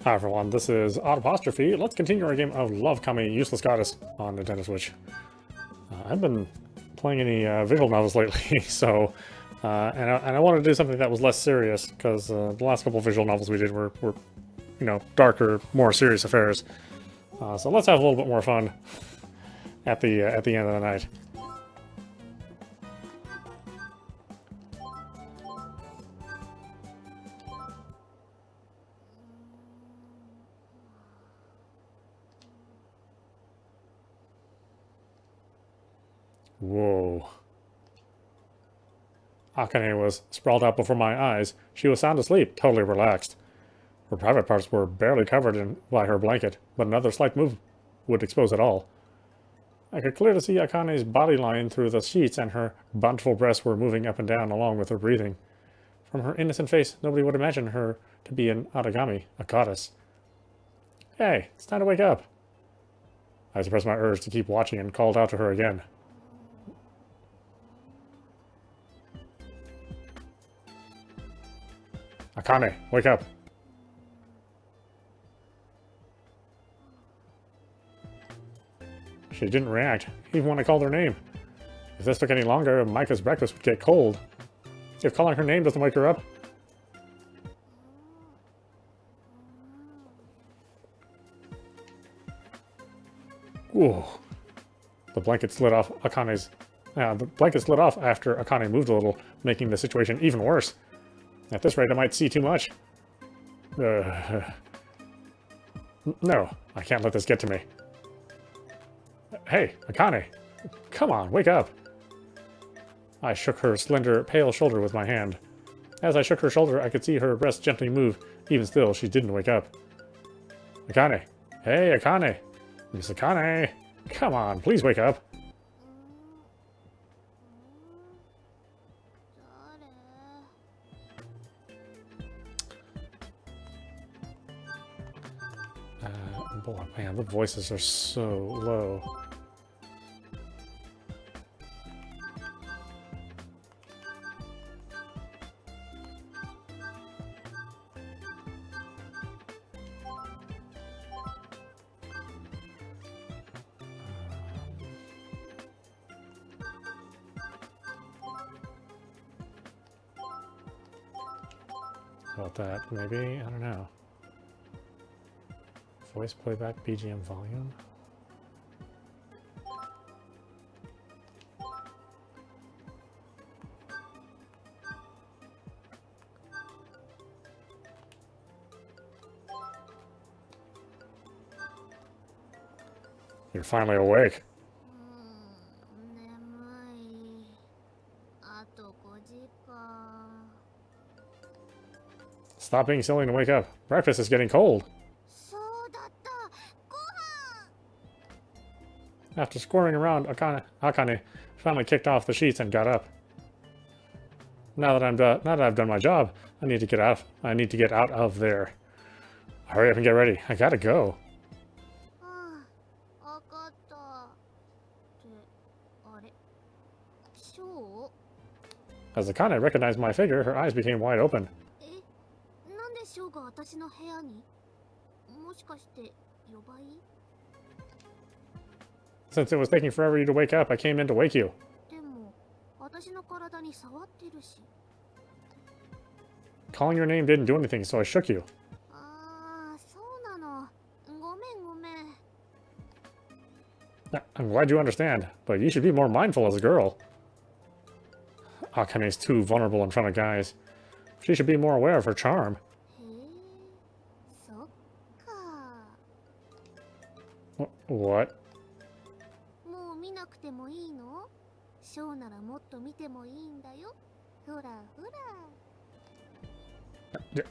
Hi everyone, this is audap. Let's continue our game of LoveKami Useless Goddess on Nintendo Switch. I've been playing any visual novels lately, so and I wanted to do something that was less serious because the last couple of visual novels we did were darker, more serious affairs. So let's have a little bit more fun at the end of the night. Whoa. Akane was sprawled out before my eyes. She was sound asleep, totally relaxed. Her private parts were barely covered by her blanket, but another slight move would expose it all. I could clearly see Akane's body line through the sheets, and her bountiful breasts were moving up and down along with her breathing. From her innocent face, nobody would imagine her to be an Aragami, a goddess. Hey, it's time to wake up. I suppressed my urge to keep watching and called out to her again. Akane, wake up. She didn't react, even when I called her name. If this took any longer, Micah's breakfast would get cold. If calling her name doesn't wake her up. Ooh. The blanket slid off Akane's. The blanket slid off after Akane moved a little, making the situation even worse. At this rate, I might see too much. No, I can't let this get to me. Hey, Akane, come on, wake up. I shook her slender, pale shoulder with my hand. As I shook her shoulder, I could see her breast gently move. Even still, she didn't wake up. Akane. Hey, Akane. Miss Akane. Come on, please wake up. Boy, man, the voices are so low. About that, maybe? I don't know. Voice playback BGM volume. You're finally awake. Stop being silly and wake up. Breakfast is getting cold. After squirming around, Akane finally kicked off the sheets and got up. Now that I've done my job, I need to get out of there. Hurry up and get ready. I gotta go. As Akane recognized my figure, her eyes became wide open. Since it was taking forever you to wake up, I came in to wake you. Calling your name didn't do anything, so I shook you. I'm glad you understand, but you should be more mindful as a girl. Akane's too vulnerable in front of guys. She should be more aware of her charm. What?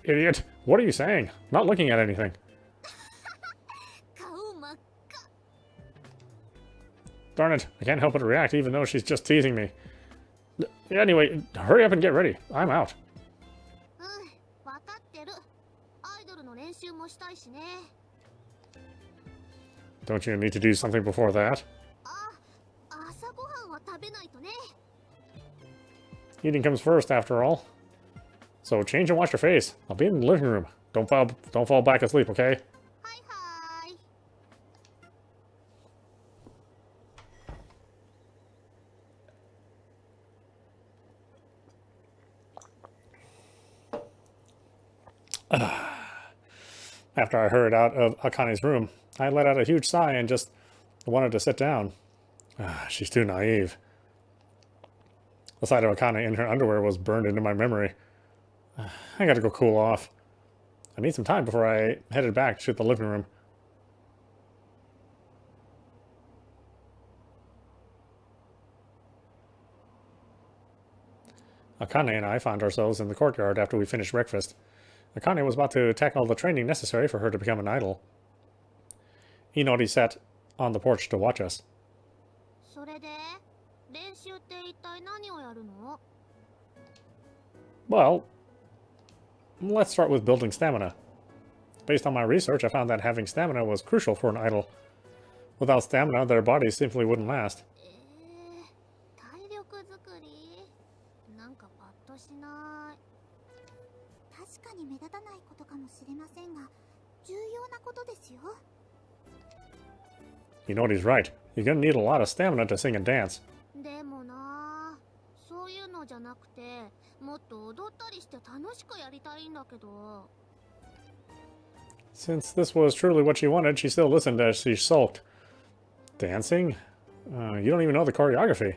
Idiot! What are you saying? Not looking at anything. Darn it, I can't help but react even though she's just teasing me. Anyway, hurry up and get ready. I'm out. Don't you need to do something before that? Eating comes first, after all. So change and wash your face. I'll be in the living room. Don't fall back asleep, okay? Hi, hi. After I hurried out of Akane's room, I let out a huge sigh and just wanted to sit down. She's too naive. The sight of Akane in her underwear was burned into my memory. I gotta go cool off. I need some time before I headed back to the living room. Akane and I found ourselves in the courtyard after we finished breakfast. Akane was about to tackle the training necessary for her to become an idol. Inori sat on the porch to watch us. それで、練習って一体何をやるの? Well, let's start with building stamina. Based on my research, I found that having stamina was crucial for an idol. Without stamina, their bodies simply wouldn't last. 体力作りなんかパッとしない。確かに目立たないことかもしれませんが、重要なことですよ。Inori's right. You're gonna need a lot of stamina to sing and dance. でもな、そういうのじゃなくて、もっと踊ったりして楽しくやりたいんだけど。Since this was truly what she wanted, she still listened as she sulked. Dancing? You don't even know the choreography.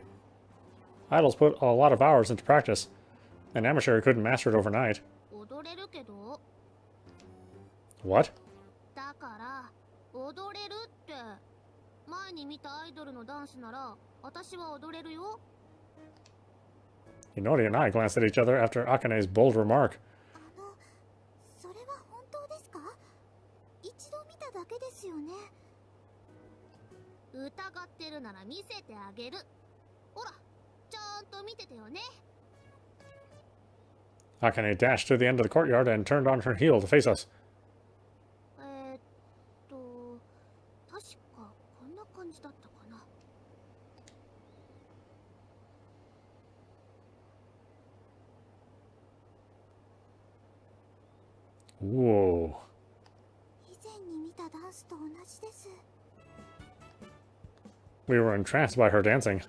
Idols put a lot of hours into practice. An amateur couldn't master it overnight. 踊れるけど。What? だから、踊れるって。前に見たアイドルのダンスなら、私は踊れるよ。Inori and I glanced at each other after Akane's bold remark. それは本当ですか？一度見ただけですよね。疑ってるなら見せてあげる。ほら、ちゃんと見ててよね。Akane dashed to the end of the courtyard and turned on her heel to face us. 確かこんな感じだったかな。Whoa. 以前に見たダンスと同じです。 We were entranced by her dancing.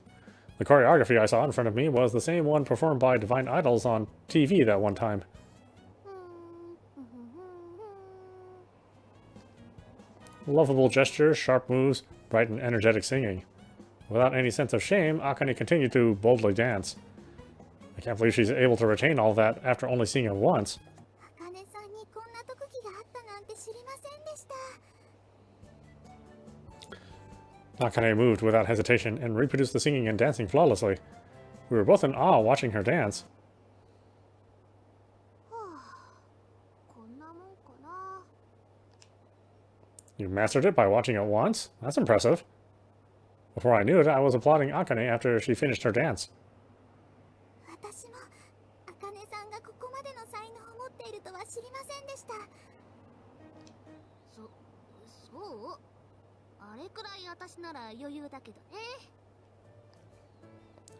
The choreography I saw in front of me was the same one performed by divine idols on TV that one time. Lovable gestures, sharp moves, bright and energetic singing. Without any sense of shame, Akane continued to boldly dance. I can't believe she's able to retain all that after only seeing it once. Akane moved without hesitation and reproduced the singing and dancing flawlessly. We were both in awe watching her dance. You mastered it by watching it once? That's impressive. Before I knew it, I was applauding Akane after she finished her dance.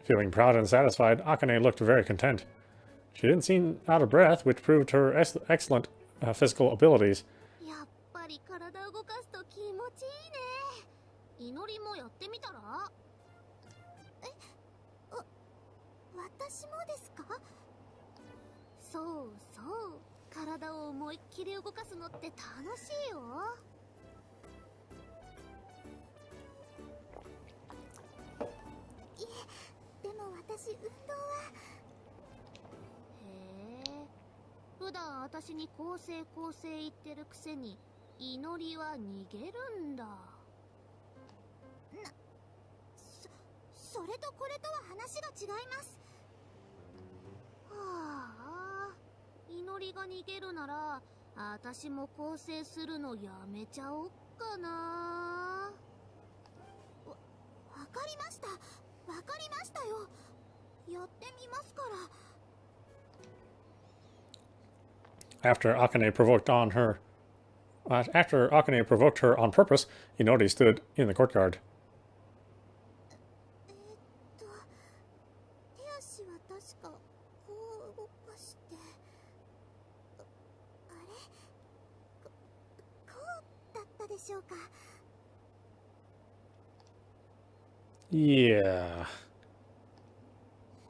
Feeling proud and satisfied, Akane looked very content. She didn't seem out of breath, which proved her excellent physical abilities. 体を動かすと気持ちいいね。祈りもやってみたら？私もですか？そうそう。体を思いっきり動かすのって楽しいよ。いえ、でも私運動は。へえ。普段私に構成言ってるくせに。祈りは逃げるんだ。それとこれとは話が違います。はあ、祈りが逃げるなら、私も構成するのやめちゃおっかな。わかりました。わかりましたよ。やってみますから。After Akane provoked her on purpose, Inori stood in the courtyard. 手足は確かこう動かして。あれ？しょうか。 Yeah.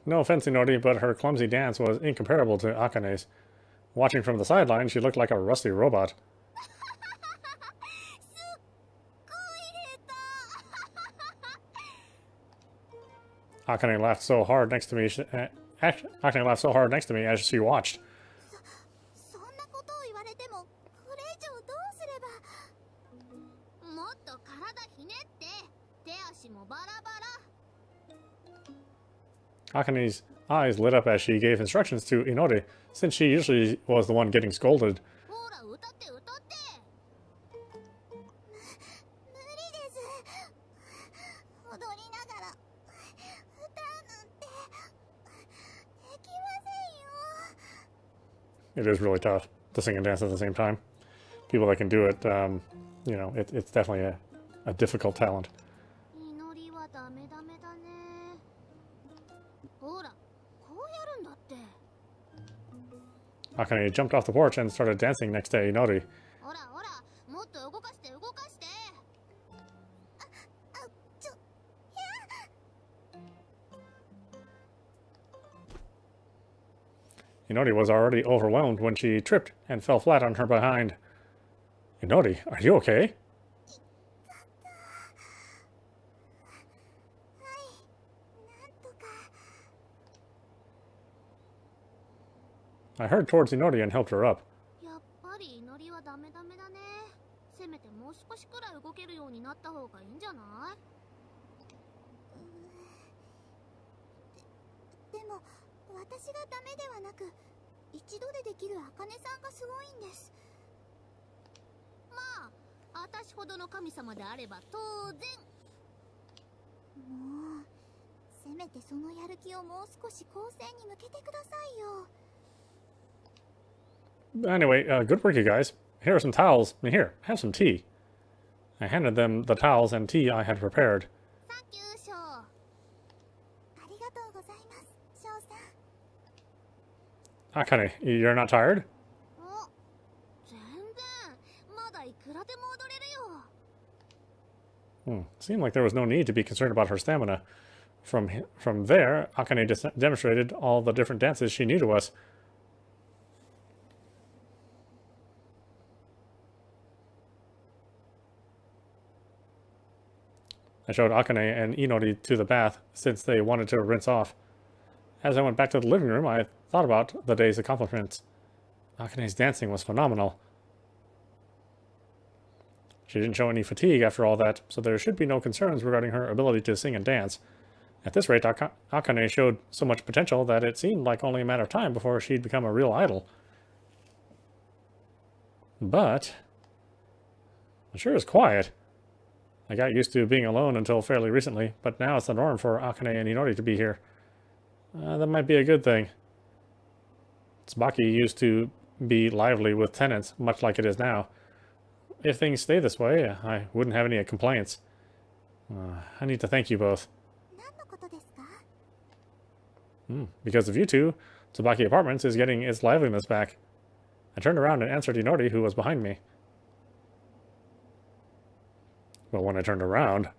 No offense, Inori, but her clumsy dance was incomparable to Akane's. Watching from the sideline, she looked like a rusty robot. すっごい下手。 Akane laughed so hard next to me. Akane laughed so hard next to me as she watched. そんなことを言われてもこれ以上どうすれば。もっと体ひねって手足もバラバラ。 Akane's eyes lit up as she gave instructions to Inori, since she usually was the one getting scolded. ほら歌って歌って。無理です。踊りながら歌うなんてできませんよ。 It is really tough to sing and dance at the same time. People that can do it, it's definitely a difficult talent. 祈りはダメダメだね。ほらこうやるんだって。 Akane jumped off the porch and started dancing next to Inori. ほらほらもっと動かして動かして。ちょ、Inori was already overwhelmed when she tripped and fell flat on her behind. Inori, are you okay? なんとか。 I hurried towards Inori and helped her up. やっぱり祈りはダメダメだね。せめてもう少しくらい動けるようになった方がいいんじゃない？でも私がダメではなく一度でできる茜さんがすごいんです。まあ私ほどの神様であれば当然。もうせめてそのやる気をもう少し後世に向けてくださいよ。 Anyway, good work, you guys. Here are some towels. And here, have some tea. I handed them the towels and tea I had prepared. サンキューショー。ありがとうございます、ショーさん。 Akane, you're not tired? お、全然まだいくらでも踊れるよ。 Seemed like there was no need to be concerned about her stamina. From there, Akane demonstrated all the different dances she knew to us. I showed Akane and Inori to the bath, since they wanted to rinse off. As I went back to the living room, I thought about the day's accomplishments. Akane's dancing was phenomenal. She didn't show any fatigue after all that, so there should be no concerns regarding her ability to sing and dance. At this rate, Akane showed so much potential that it seemed like only a matter of time before she'd become a real idol. But it sure is quiet. I got used to being alone until fairly recently, but now it's the norm for Akane and Inori to be here. That might be a good thing. Tsubaki used to be lively with tenants, much like it is now. If things stay this way, I wouldn't have any complaints. I need to thank you both. Because of you two, Tsubaki Apartments is getting its liveliness back. I turned around and answered Inori, who was behind me. Well, when I turned around...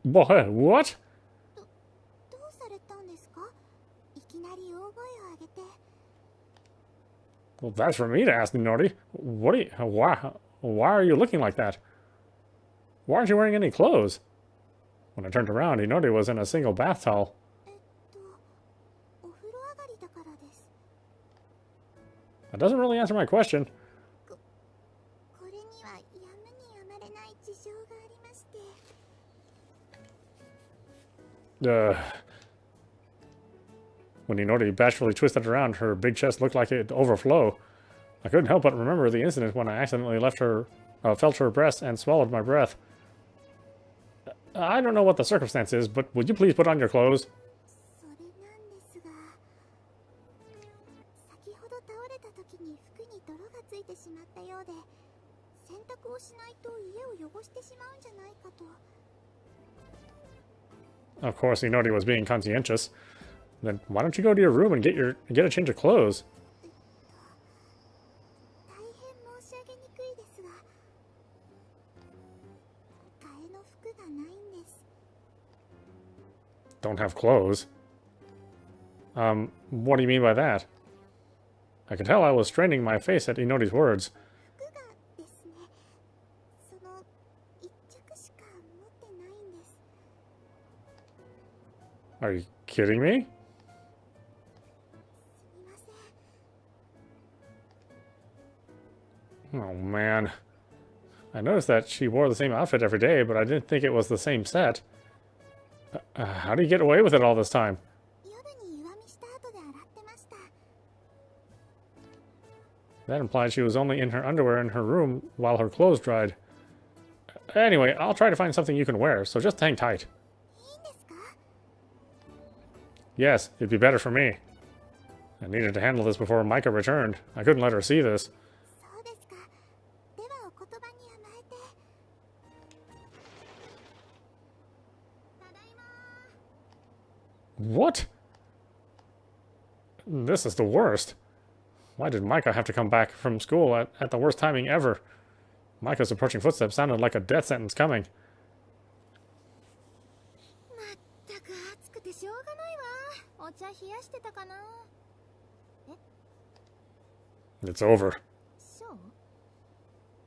Boy, what? Well, that's for me to ask, Inori. What are you... Why are you looking like that? Why aren't you wearing any clothes? When I turned around, Inori was in a single bath towel. That doesn't really answer my question. When Inori bashfully twisted around, her big chest looked like it'd overflow. I couldn't help but remember the incident when I accidentally felt her breast and swallowed my breath. I don't know what the circumstance is, but would you please put on your clothes? Of course, Inori was being conscientious. Then why don't you go to your room and get a change of clothes? 大変申し上げにくいですが、替えの服がないんです。 Don't have clothes? What do you mean by that? I could tell I was straining my face at Inori's words. 服がですね、その一着しか持ってないんです。 Are you kidding me? すみません。 Oh man. I noticed that she wore the same outfit every day, but I didn't think it was the same set. How do you get away with it all this time? 夜に湯あみした後で洗ってました。 That implied she was only in her underwear in her room while her clothes dried. Anyway, I'll try to find something you can wear, so just hang tight. いいんですか? Yes, it'd be better for me. I needed to handle this before Micah returned. I couldn't let her see this. そうですか。ではお言葉に甘えて。ただいま。 What? This is the worst. Why did Micah have to come back from school at the worst timing ever? Micah's approaching footsteps sounded like a death sentence coming. まったく暑くてしょうがないわ。お茶冷やしてたかな。 It's over. そう？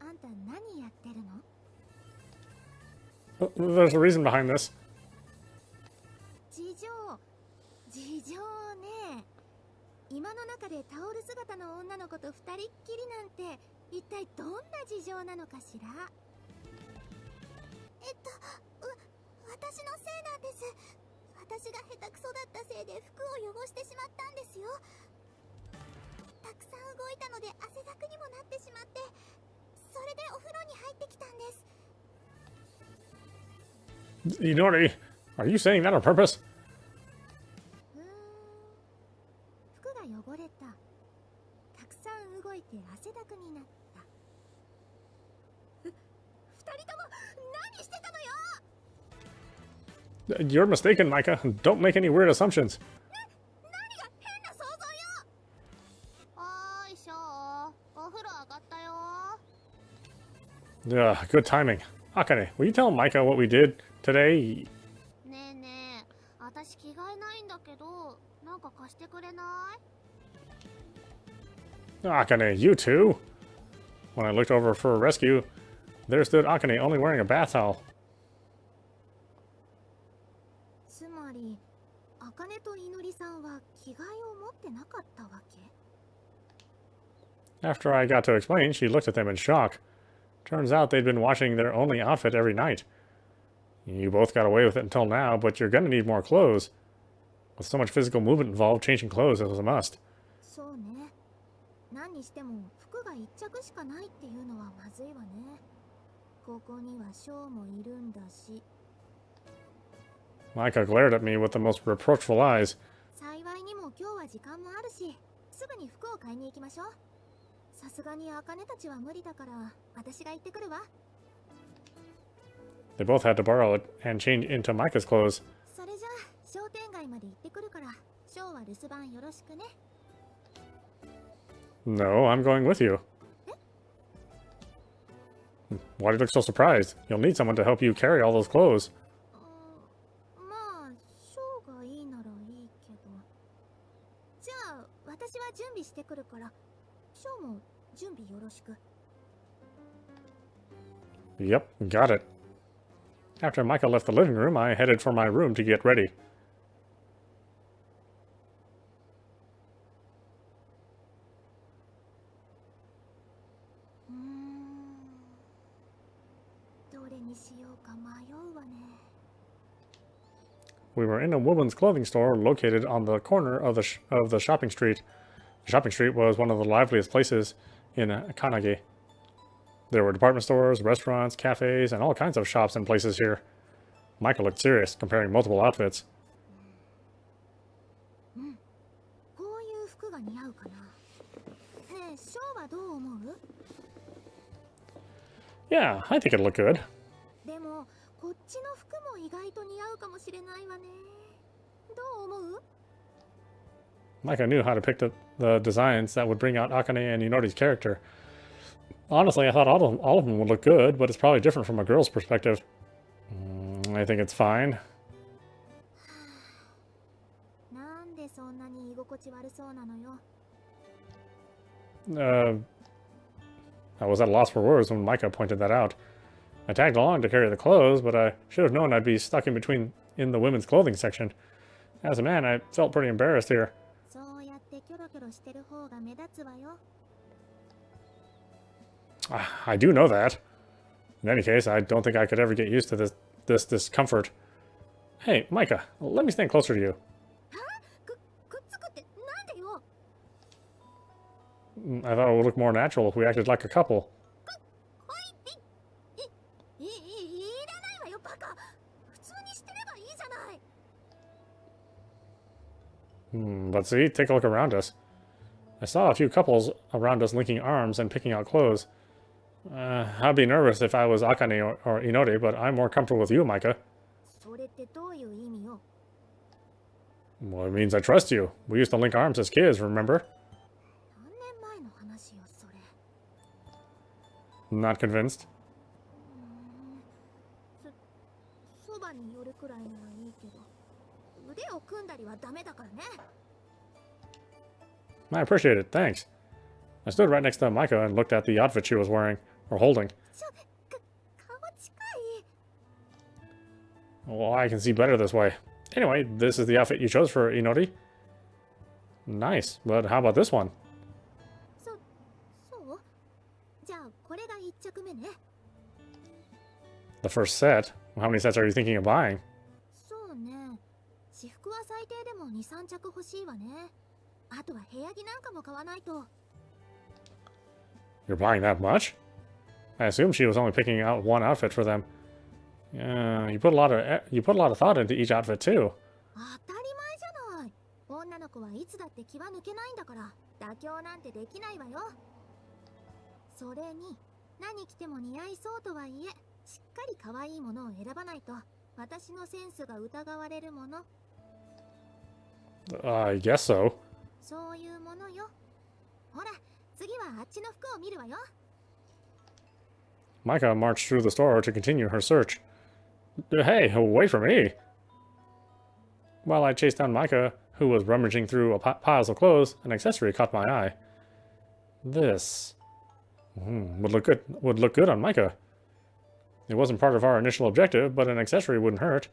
あんた何やってるの？ There's a reason behind this. 事情ね。今の中でタオル姿の女の子と二人っきりなんて一体どんな事情なのかしら。私のせいなんです。私が下手くそだったせいで服を汚してしまったんですよ。たくさん動いたので汗だくにもなってしまって、それでお風呂に入ってきたんです。 Inori, are you saying that on purpose? 服が汚れた。たくさん動いて汗だくになった。二人とも何してたのよ。 You're mistaken, Micah. Don't make any weird assumptions. 何が変な想像よ。おーいしょー、お風呂上がったよ。 Good timing. Akane, will you tell Micah what we did today? ねえねえ、私着替えないんだけど、なんか貸してくれない？ Akane, you too? When I looked over for a rescue, there stood Akane only wearing a bath towel. つまり、茜といのりさんは着替えを持ってなかったわけ？ After I got to explain, she looked at them in shock. Turns out they'd been washing their only outfit every night. You both got away with it until now, but you're gonna need more clothes. With so much physical movement involved, changing clothes is a must. そうね。何にしても服が一着しかないっていうのはまずいわね。ここにはショーもいるんだし。 Micah glared at me with the most reproachful eyes. 幸いにも今日は時間もあるし、すぐに服を買いに行きましょう。さすがに茜たちは無理だから私が行ってくるわ。 They both had to borrow it and change into Micah's clothes. それじゃあ商店街まで行ってくるから、ショーは留守番よろしくね。 No, I'm going with you. Why do you look so surprised? You'll need someone to help you carry all those clothes. まあ、ショーがいいならいいけど。じゃあ、私は準備してくるから、ショーも準備よろしく。 Yep, got it. After Micah left the living room, I headed for my room to get ready. どれにしようか迷うわね。 We were in a woman's clothing store located on the corner of the shopping street. The shopping street was one of the liveliest places in Kanage. There were department stores, restaurants, cafes, and all kinds of shops and places here. Micah looked serious, comparing multiple outfits. こういう服が似合うかな。ねえ、ショーはどう思う？ Yeah, I think it'll look good. でも、こっちの服も意外と似合うかもしれないわね。どう思う？ Micah knew how to pick the designs that would bring out Akane and Inori's character. Honestly, I thought all of them would look good, but it's probably different from a girl's perspective. I think it's fine. I was at a loss for words when Micah pointed that out. I tagged along to carry the clothes, but I should have known I'd be stuck in the women's clothing section. As a man, I felt pretty embarrassed here. I do know that. In any case, I don't think I could ever get used to this discomfort. Hey, Micah, let me stand closer to you. I thought it would look more natural if we acted like a couple. But see, take a look around us. I saw a few couples around us linking arms and picking out clothes. I'd be nervous if I was Akane or Inori, but I'm more comfortable with you, Micah. Well, it means I trust you. We used to link arms as kids, remember? Not convinced. I appreciate it, thanks. I stood right next to Micah and looked at the outfit she was wearing, or holding. Well, I can see better this way. Anyway, this is the outfit you chose for Inori. Nice, but how about this one? The first set? How many sets are you thinking of buying? You're buying that much? I assume she was only picking out one outfit for them. You put a lot of thought into each outfit too. I guess so. Micah marched through the store to continue her search. Hey, wait for me! While I chased down Micah, who was rummaging through piles of clothes, an accessory caught my eye. This would look good on Micah. It wasn't part of our initial objective, but an accessory wouldn't hurt.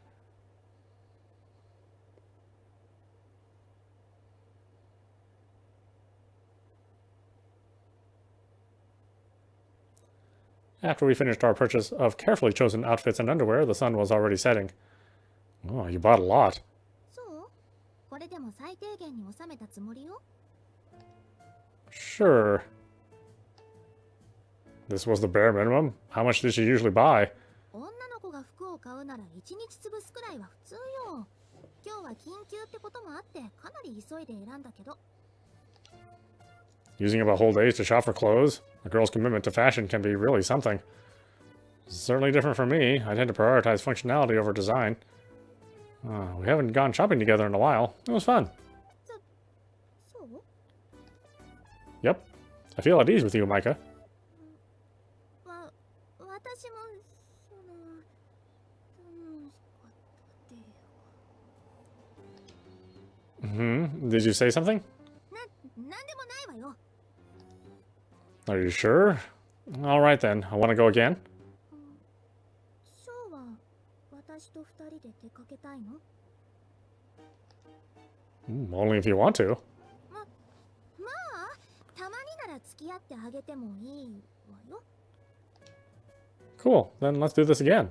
After we finished our purchase of carefully chosen outfits and underwear, the sun was already setting. Oh, you bought a lot. Sure. This was the bare minimum? How much did you usually buy? Using up a whole day to shop for clothes? A girl's commitment to fashion can be really something. Certainly different from me. I tend to prioritize functionality over design. We haven't gone shopping together in a while. It was fun. Yep. I feel at ease with you, Micah. Did you say something? Are you sure? Alright then, I want to go again. Only if you want to. Cool, then let's do this again.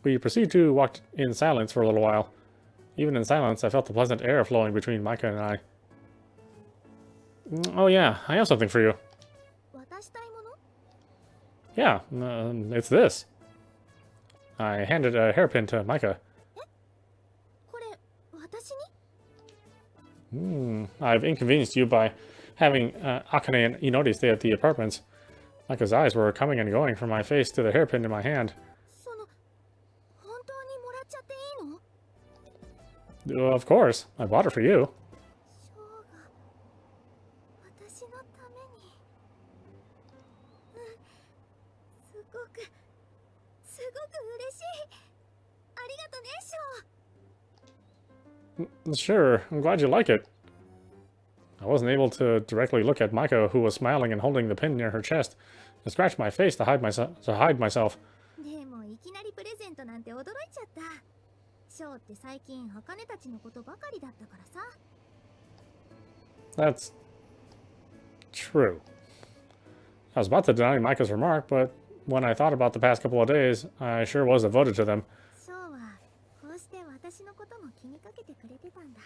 We proceed to walk in silence for a little while. Even in silence, I felt the pleasant air flowing between Micah and I. Oh yeah, I have something for you. Yeah, it's this. I handed a hairpin to Micah. I've inconvenienced you by having Akane and Inori stay at the apartments. Micah's eyes were coming and going from my face to the hairpin in my hand. Of course. I bought it for you. ショーが私のために。すごく嬉しい。ありがとね、ショー。 Sure, I'm glad you like it. I wasn't able to directly look at Maiko, who was smiling and holding the pin near her chest. I scratched my face to hide myself. でもいきなりプレゼントなんて驚いちゃった。ショーって最近茜たちのことばかりだったからさ。 That's true. I was about to deny Maiko's remark, but when I thought about the past couple of days, I sure was devoted to them. ショーはこうして私のことも気にかけてくれてたんだ。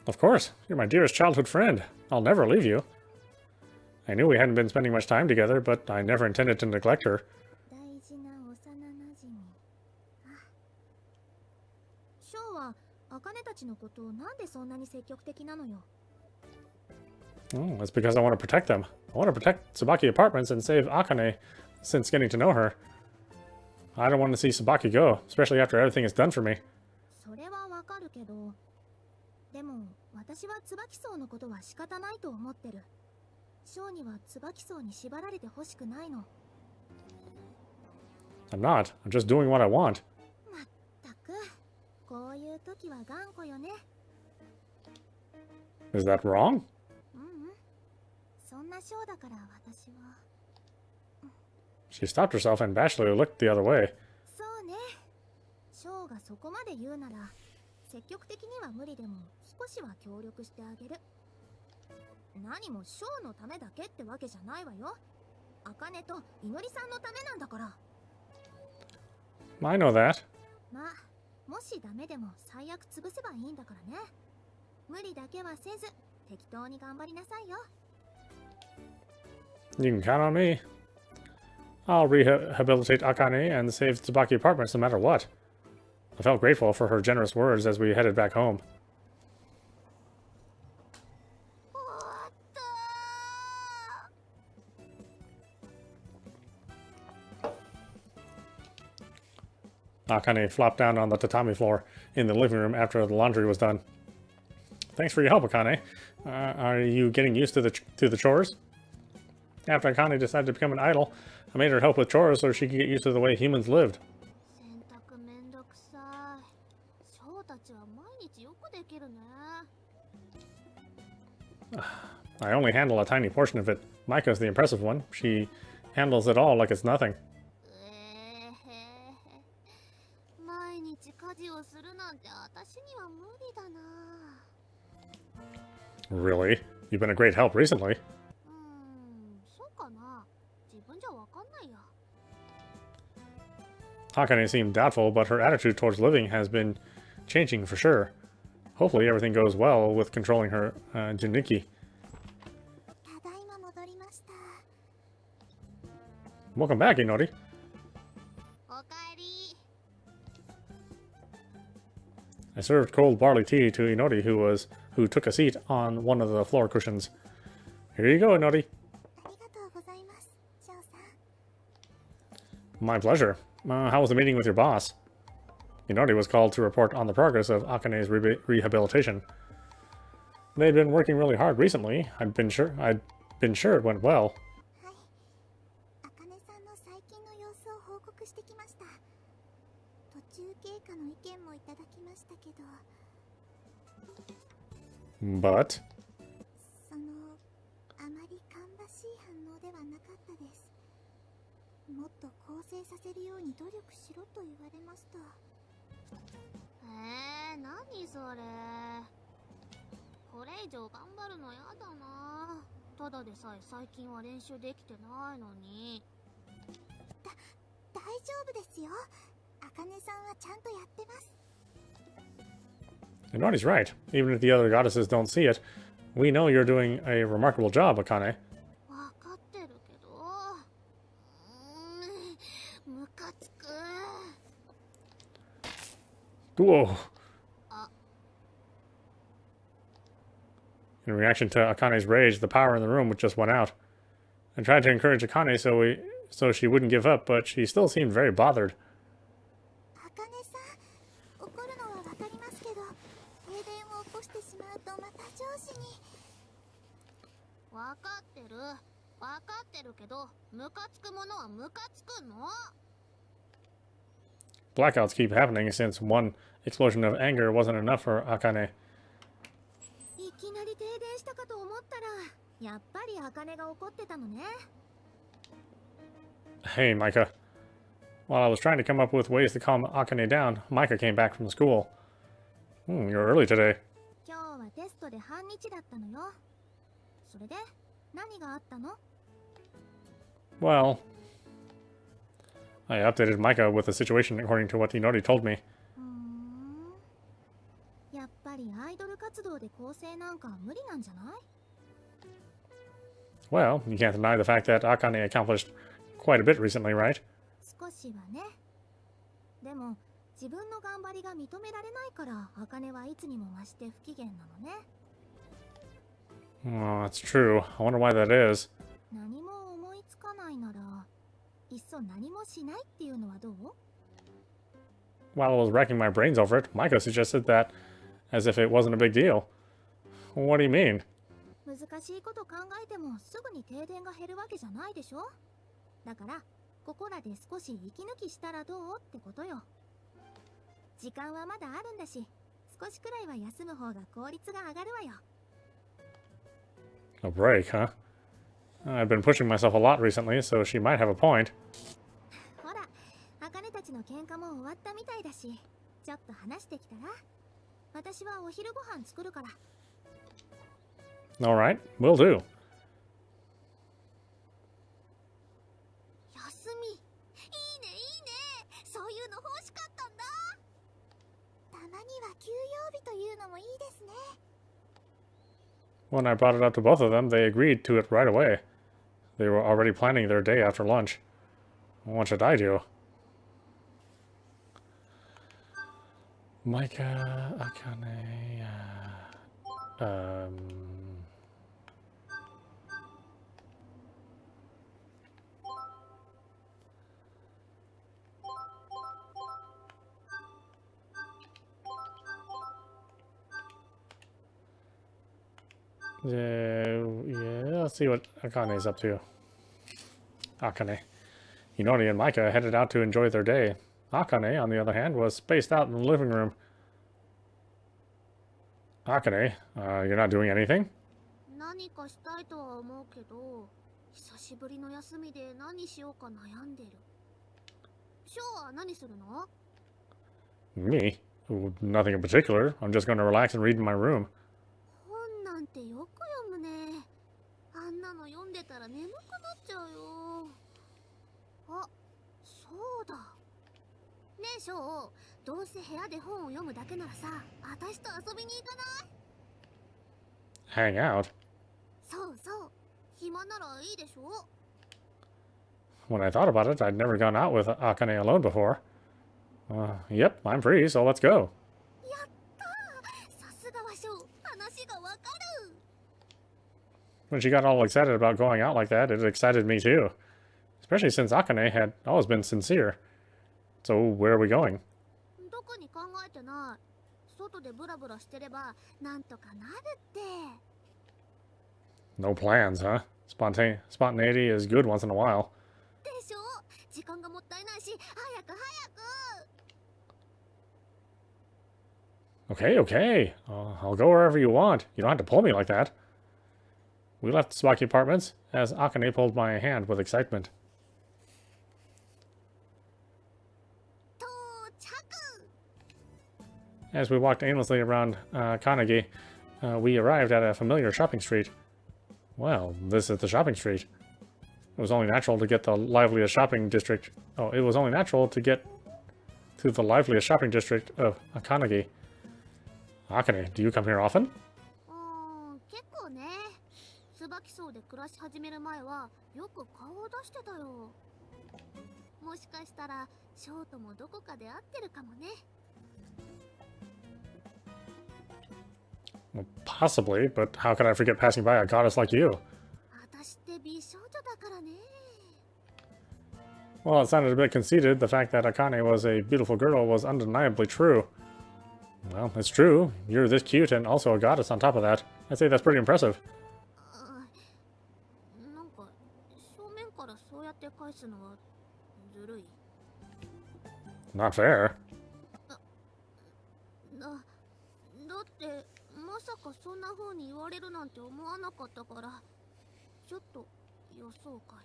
Of course, you're my dearest childhood friend. I'll never leave you. I knew we hadn't been spending much time together, but I never intended to neglect her. 大事な幼なじみ。ショーは茜たちのことをなんでそんなに積極的なのよ。 Oh, that's because I want to protect them. I want to protect Tsubaki Apartments and save Akane since getting to know her. I don't want to see Tsubaki go, especially after everything is done for me. それはわかるけど、でも私は椿荘のことは仕方ないと思ってる。ショーには椿荘に縛られてほしくないの。 I'm not. I'm just doing what I want. まったく、こういう時は頑固よね。 Is that wrong? そんなショーだから私は。 She stopped herself and bashfully looked the other way. そうね。ショーがそこまで言うなら、積極的には無理でも少しは協力してあげる。何もショーのためだけってわけじゃないわよ。茜といのりさんのためなんだから。 I know that. まあ、もしダメでも最悪潰せばいいんだからね。無理だけはせず、適当に頑張りなさいよ。 You can count on me. I'll rehabilitate Akane and save Tsubaki Apartments no matter what. I felt grateful for her generous words as we headed back home. 終わったー。 Akane flopped down on the tatami floor in the living room after the laundry was done. Thanks for your help, Akane. Are you getting used to the chores? After Akane decided to become an idol, I made her help with chores so she could get used to the way humans lived. 洗濯めんどくさい。ショーたちは毎日よくできるね。 I only handle a tiny portion of it. Maiko's the impressive one. She handles it all like it's nothing. 毎日家事をするなんて私には無理だな。 Really? You've been a great help recently. そうかな。自分じゃわかんないや。 Akane seemed doubtful, but her attitude towards living has been changing for sure. Hopefully everything goes well with controlling her Juniki. ただいま戻りました。 Welcome back, Inori. おかえり。 I served cold barley tea to Inori, who took a seat on one of the floor cushions. Here you go, Inori. ありがとうございます、ショーさん。 My pleasure. How was the meeting with your boss? Inori was called to report on the progress of Akane's rehabilitation. They'd been working really hard recently. I'd been sure it went well. はい。茜さんの最近の様子を報告してきました。途中経過の意見もいただきましたけど、 But そのあまり芳しい反応ではなかったです。もっと更生させるように努力しろと言われました。何それ。これ以上頑張るのやだな。ただでさえ最近は練習できてないのに。大丈夫ですよ。茜さんはちゃんとやってます。 Inori's right. Even if the other goddesses don't see it, we know you're doing a remarkable job, Akane. わかってるけど、ムカつく。 Whoa. In reaction to Akane's rage, the power in the room just went out. I tried to encourage Akane so she wouldn't give up, but she still seemed very bothered. 茜さん、怒るのはわかわかってる。わかってるけど、ムカつくものはムカつくの。Blackouts keep happening since one explosion of anger wasn't enough for Akane. いきなり停電したかと思ったら、やっぱり茜が怒ってたのね。Hey, Micah. While I was trying to come up with ways to calm Akane down, Micah came back from school. You're early today. 今日はテストで半日だったのよ。それで何があったの？ Well, I updated Micah with the situation according to what Inori told me. やっぱりアイドル活動で構成なんか無理なんじゃない？ Well, you can't deny the fact that Akane accomplished quite a bit recently, right? 少しはね。でも自分の頑張りが認められないから茜はいつにも増して不機嫌なのね。Oh, that's true. I wonder why that is. 何も思いつかないならいっそ何もしないっていうのはどう？ While I was racking my brains over it, Micah suggested that as if it wasn't a big deal. What do you mean? 難しいこと考えてもすぐに停電が減るわけじゃないでしょ。だからここらで少し息抜きしたらどうってことよ。時間はまだあるんだし、少しくらいは休む方が効率が上がるわよ。A break, huh? I've been pushing myself a lot recently, so she might have a point. ほら、茜たちの喧嘩も終わったみたいだし、ちょっと話してきたら。私はお昼ご飯作るから。Alright, will do. 休み。いいねいいね。そういうの欲しかったんだ。たまには休養日というのもいいですね。When I brought it up to both of them, they agreed to it right away. They were already planning their day after lunch. What should I do? Micah, Akane, yeah, let's see what Akane's up to. Akane. Inori and Micah headed out to enjoy their day. Akane, on the other hand, was spaced out in the living room. Akane, you're not doing anything? 何かしたいとは思うけど、久しぶりの休みで何しようか悩んでる。ショーは何するの？ Me? Nothing in particular. I'm just going to relax and read in my room. 本なんてよく読むね。あんなの読んでたら眠くなっちゃうよ。あ、そうだ。ねえショー、どうせ部屋で本を読むだけならさ、私と遊びに行かない？ Hang out? そうそう。暇ならいいでしょ？ When I thought about it, I'd never gone out with Akane alone before. Yep, I'm free, so let's go. やったー！さすがはショー、話がわかる。 When she got all excited about going out like that, it excited me too. Especially since Akane had always been sincere. So, where are we going? 特に考えてない。外でブラブラしてればなんとかなるって。 No plans, huh? Spontaneity is good once in a while. でしょ？時間がもったいないし、早く早く。 Okay, okay. I'll go wherever you want. You don't have to pull me like that. We left the Tsubaki apartments as Akane pulled my hand with excitement. 到着。 As we walked aimlessly around Kanagi, we arrived at a familiar shopping street. Well, this is the shopping street. It was only natural to get the liveliest shopping district. Oh, it was only natural to get to the liveliest shopping district of Kanagi. Akane, do you come here often? 結構ね。椿荘で暮らし始める前はよく顔を出してたよ。もしかしたらショーともどこかで会ってるかもね。 Well, possibly, but how could I forget passing by a goddess like you? 私って美少女だからね。 Well, it sounded a bit conceited. The fact that Akane was a beautiful girl was undeniably true. Well, it's true. You're this cute and also a goddess on top of that. I'd say that's pretty impressive. 返すのはずるい。 Not fair. だってまさかそんな風に言われるなんて思わなかったから、ちょっと予想外。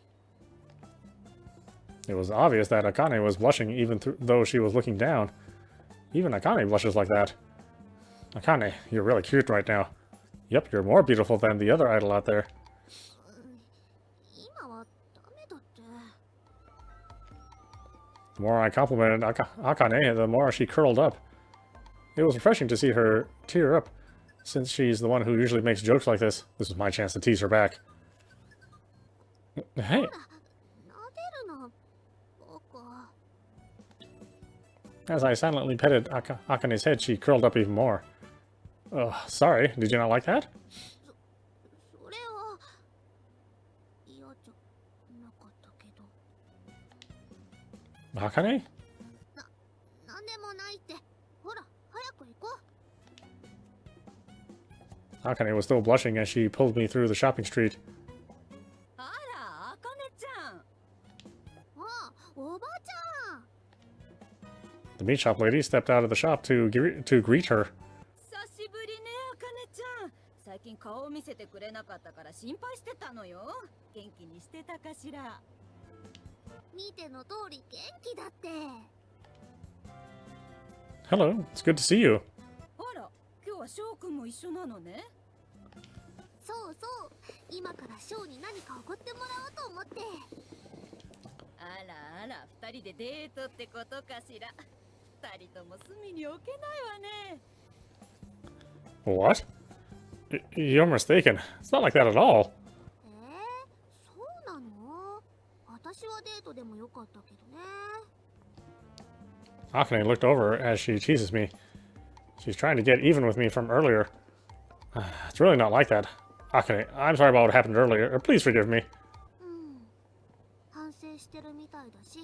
It was obvious that Akane was blushing even though she was looking down. Even Akane blushes like that. Akane, you're really cute right now. Yep, you're more beautiful than the other idol out there. 今はダメだって。 The more I complimented Akane, the more she curled up. It was refreshing to see her tear up, since she's the one who usually makes jokes like this. This was my chance to tease her back. Hey! なでるな、バカ。 As I silently petted Akane's head, she curled up even more. Sorry, did you not like that? それは嫌じゃなかったけど。 Akane? なんでもないって。ほら、早く行こう。 Akane was still blushing as she pulled me through the shopping street. あら、あかねちゃん。あ、おばちゃん。 The meat shop lady stepped out of the shop to greet her. 久しぶりね、あかねちゃん。最近顔を見せてくれなかったから心配してたのよ。元気にしてたかしら。見ての通り元気だって。 Hello, it's good to see you. あら、今日は翔くんも一緒なのね。そうそう、今からショーに何かおごってもらおうと思って。あらあら、二人でデートってことかしら。二人とも隅に置けないわね。 What? You're mistaken. It's not like that at all. そうなの？私はデートでもよかったけどね。 Akane looked over as she teases me. She's trying to get even with me from earlier. It's really not like that. Akane, I'm sorry about what happened earlier. Please forgive me. 反省してるみたいだし、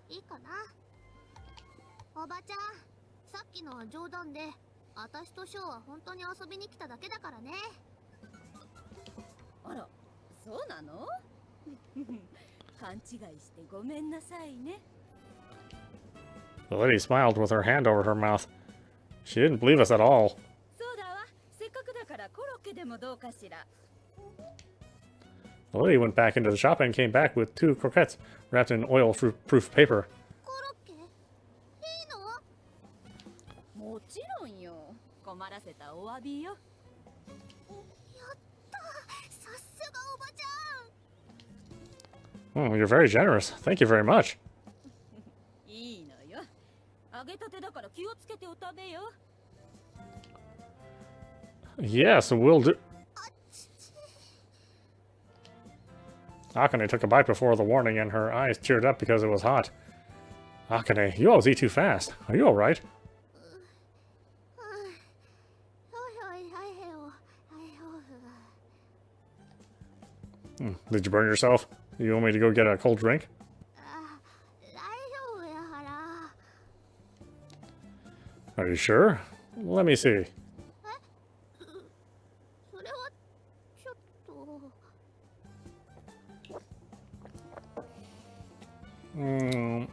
いいかな。おばちゃん、さっきのは冗談で、私とショーは本当に遊びに来ただけだからね。あら、そうなの？勘違いしてごめんなさいね。 The lady smiled with her hand over her mouth. She didn't believe us at all. そうだわ、せっかくだからコロッケでもどうかしら。 The lady went back into the shop and came back with 2 croquettes wrapped in oil-proof paper. コロッケ？いいの？もちろんよ。困らせたお詫びよ。やったー、さすがおばちゃん。 Oh, you're very generous. Thank you very much. いいのよ。揚げたてだから気をつけてお食べよ。 Yes, we'll do. Akane took a bite before the warning and her eyes teared up because it was hot. Akane, you always eat too fast. Are you alright? はいはいはいよ。Did you burn yourself? You want me to go get a cold drink? 大丈夫やから。 Are you sure? Let me see. それはちょっと。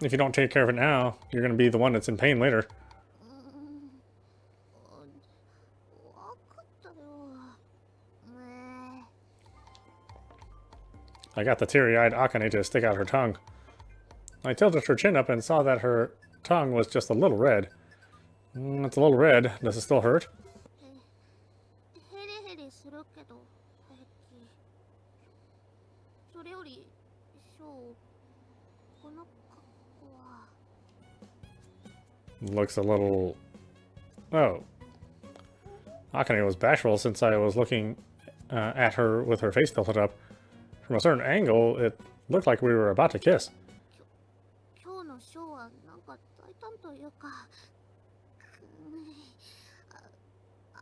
If you don't take care of it now, you're going to be the one that's in pain later. わかったよ。I got the teary-eyed Akane to stick out her tongue. I tilted her chin up and saw that her tongue was just a little red. It's a little red. Does it still hurt? ヘリヘリするけど平気。それよりショー、この格好は。 Looks a little... Oh. Akane was bashful since I was looking at her with her face tilted up. From a certain angle, it looked like we were about to kiss. 今日のショーはなんか大胆というか、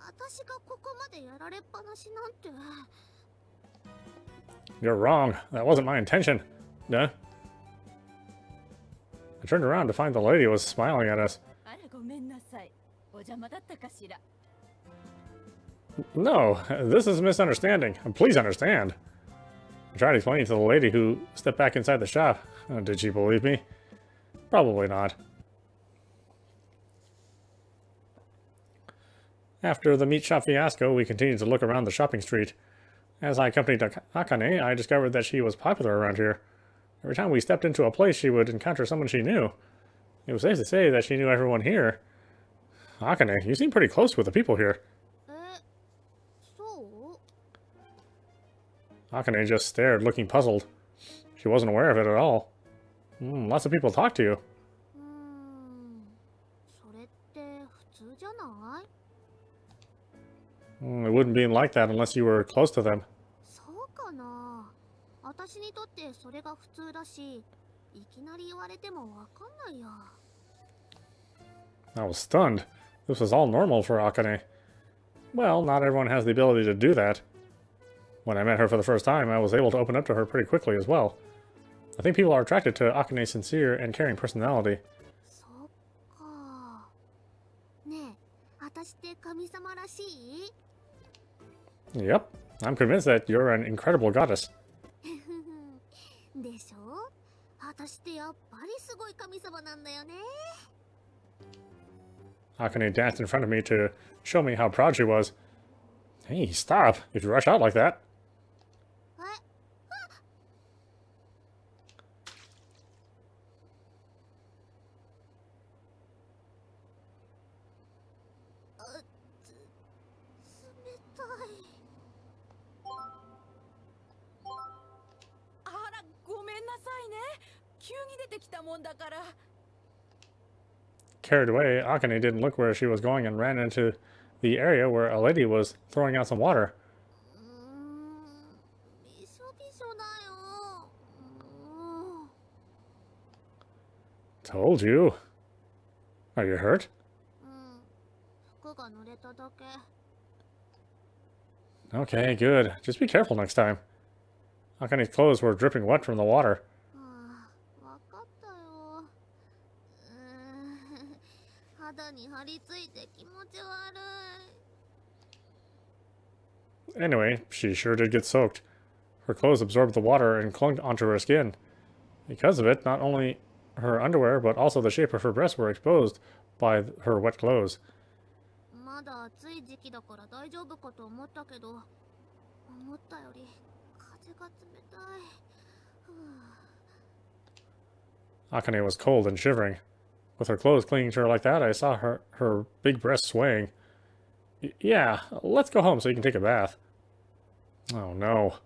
私がここまでやられっぱなしなんて。 You're wrong. That wasn't my intention. I turned around to find the lady was smiling at us. あら、ごめんなさい。お邪魔だったかしら。 No, this is a misunderstanding. Please understand. I tried explaining to the lady who stepped back inside the shop. Did she believe me? Probably not. After the meat shop fiasco, we continued to look around the shopping street. As I accompanied Akane, I discovered that she was popular around here. Every time we stepped into a place, she would encounter someone she knew. It was safe to say that she knew everyone here. Akane, you seem pretty close with the people here. そう Akane just stared, looking puzzled. She wasn't aware of it at all. Lots of people talk to you. それって普通じゃない It wouldn't be like that unless you were close to them. そうかな私にとってそれが普通だしいきなり言われてもわかんないや I was stunned. This was all normal for Akane. Well, not everyone has the ability to do that. When I met her for the first time, I was able to open up to her pretty quickly as well. I think people are attracted to Akane's sincere and caring personality. そっかねえ私って神様らしい Yep, I'm convinced that you're an incredible goddess. でしょ私ってやっぱりすごい神様なんだよね Akane danced in front of me to show me how proud she was. Hey, stop! If you rush out like that. え冷たい あら、ごめんなさいね。急に出てきたもんだから。 Carried away, Akane didn't look where she was going and ran into the area where a lady was throwing out some water. びしょびしょだよ Told you. Are you hurt? 服が濡れただけ Okay, good. Just be careful next time. Akane's clothes were dripping wet from the water. わかったよ肌に張り付いて気持ち悪い Anyway, she sure did get soaked. Her clothes absorbed the water and clung onto her skin. Because of it, not only her underwear, but also the shape of her breasts were exposed by her wet clothes. まだ暑い時期だから大丈夫かと思ったけど思ったより風が冷たい Akane was cold and shivering. With her clothes clinging to her like that, I saw her big breasts swaying. Yeah, let's go home so you can take a bath. Oh no.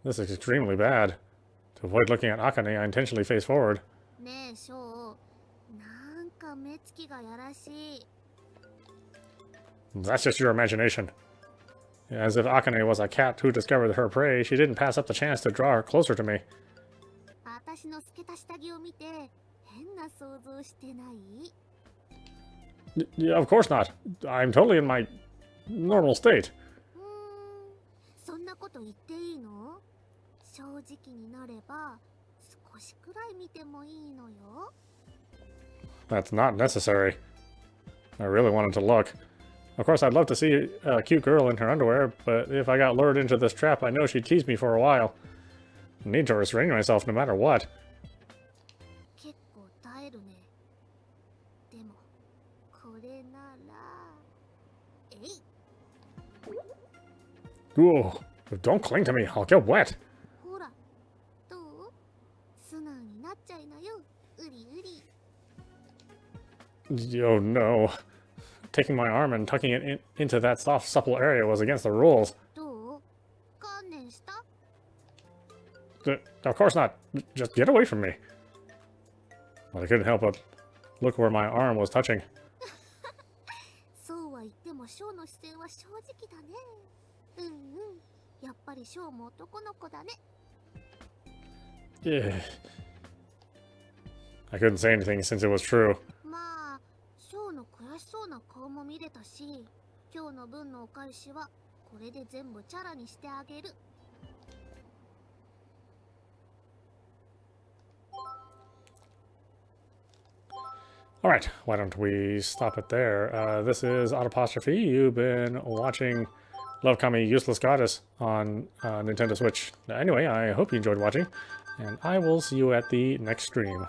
This is extremely bad. To avoid looking at Akane, I intentionally faced forward. ねえショーなんか目つきがやらしい That's just your imagination. As if Akane was a cat who discovered her prey, she didn't pass up the chance to draw her closer to me. 私の透けた下着を見て変な想像してない Yeah, of course not. I'm totally in my normal state. そんなこと言っていいの正直になれば少しくらい見てもいいのよ That's not necessary. I really wanted to look. Of course, I'd love to see a cute girl in her underwear, but if I got lured into this trap, I know she'd tease me for a while. I need to restrain myself no matter what. 結構耐えるねでもこれならえい Whoa, don't cling to me, I'll get wet. ほらどう素直になっちゃいなようりうり Oh no. Taking my arm and tucking it into that soft, supple area was against the rules. どう観念した Of course not. Just get away from me. But I couldn't help but look where my arm was touching. そうは言ってもショーの視線は正直だねやっぱりショーも男の子だね Yeah. I couldn't say anything since it was true. まあショーの悔しそうな顔も見れたし今日の分のお返しはこれで全部チャラにしてあげる Alright, why don't we stop it there? This is Audapostrophe. You've been watching LoveKami Useless Goddess on Nintendo Switch. Anyway, I hope you enjoyed watching, and I will see you at the next stream.